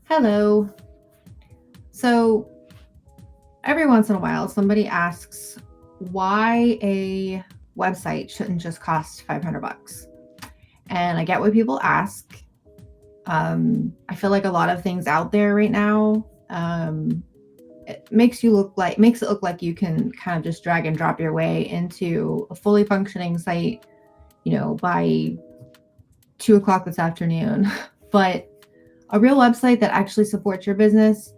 Hello. So every once in a while, somebody asks why a website shouldn't just cost 500 bucks. And I get what people ask. I feel like a lot of things out there right now, it makes it look like you can kind of just drag and drop your way into a fully functioning site, by 2 o'clock this afternoon. But a real website that actually supports your business,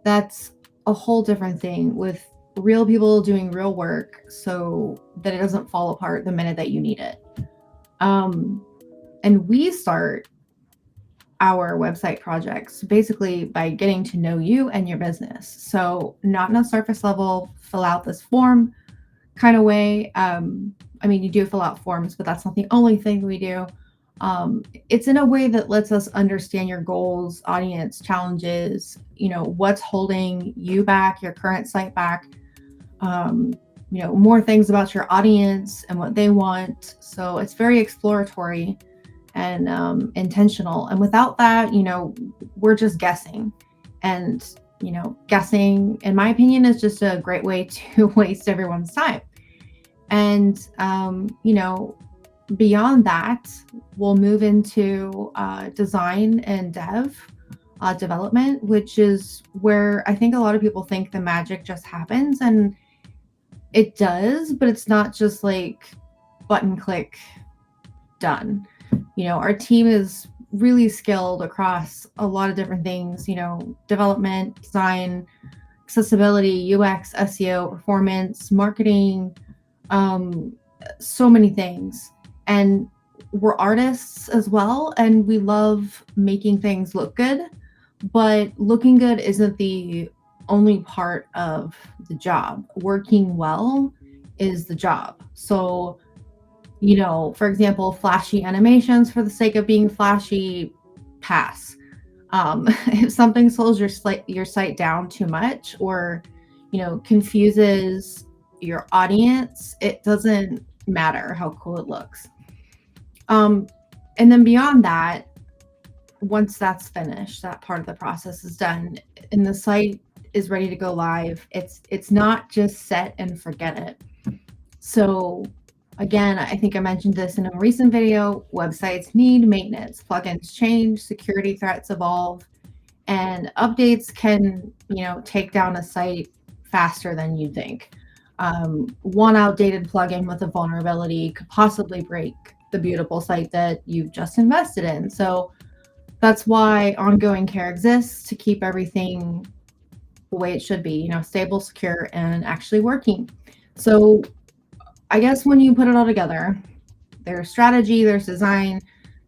that's a whole different thing with real people doing real work so that it doesn't fall apart the minute that you need it. Um, and we start our website projects basically by getting to know you and your business. So, not in a surface level, fill out this form kind of way. I mean, you do fill out forms, but that's not the only thing we do. It's in a way that lets us understand your goals, audience, challenges, what's holding you back, your current site back, more things about your audience and what they want. So it's very exploratory and intentional. And without that, we're just guessing. And, guessing, in my opinion, is just a great way to waste everyone's time. And, beyond that, we'll move into design and development, which is where I think a lot of people think the magic just happens. And it does, but it's not just like button click done. Our team is really skilled across a lot of different things, development, design, accessibility, UX, SEO, performance, marketing, so many things. And we're artists as well, and we love making things look good, but looking good isn't the only part of the job. Working well is the job. So, for example, flashy animations for the sake of being flashy, pass. If something slows your site down too much, or confuses your audience, it doesn't matter how cool it looks. Um, and then beyond that, once that's finished, that part of the process is done, and the site is ready to go live. It's not just set and forget it. So again, I think I mentioned this in a recent video, websites need maintenance, plugins change, security threats evolve, and updates can, take down a site faster than you'd think. One outdated plugin with a vulnerability could possibly break the beautiful site that you've just invested in. So that's why ongoing care exists, to keep everything the way it should be, stable, secure, and actually working. So I guess when you put it all together, there's strategy, there's design,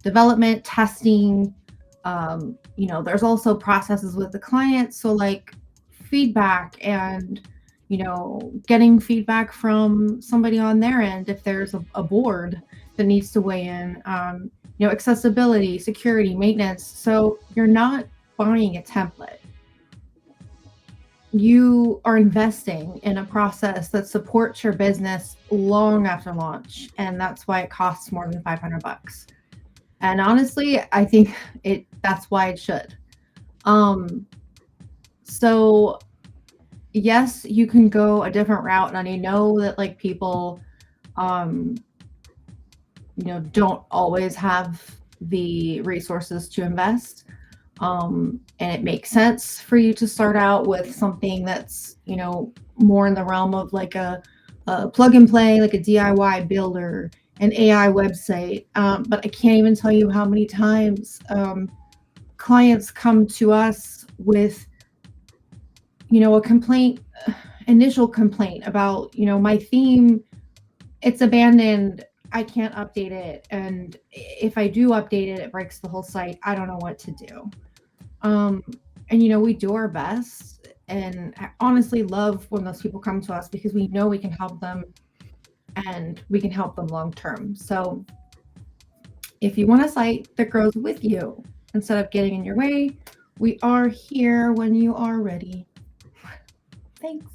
development, testing. There's also processes with the client. So like feedback and, getting feedback from somebody on their end if there's a board that needs to weigh in, accessibility, security, maintenance. So you're not buying a template. You are investing in a process that supports your business long after launch, and that's why it costs more than 500 bucks. And honestly, I think that's why it should. So yes, you can go a different route, and I know that like people don't always have the resources to invest. And it makes sense for you to start out with something that's, more in the realm of like a plug and play, like a DIY builder, an AI website. But I can't even tell you how many times clients come to us with, a initial complaint about, my theme, it's abandoned. I can't update it. And if I do update it, it breaks the whole site. I don't know what to do. Um, and we do our best, and I honestly love when those people come to us because we know we can help them, and we can help them long term. So if you want a site that grows with you instead of getting in your way, we are here when you are ready. Thanks.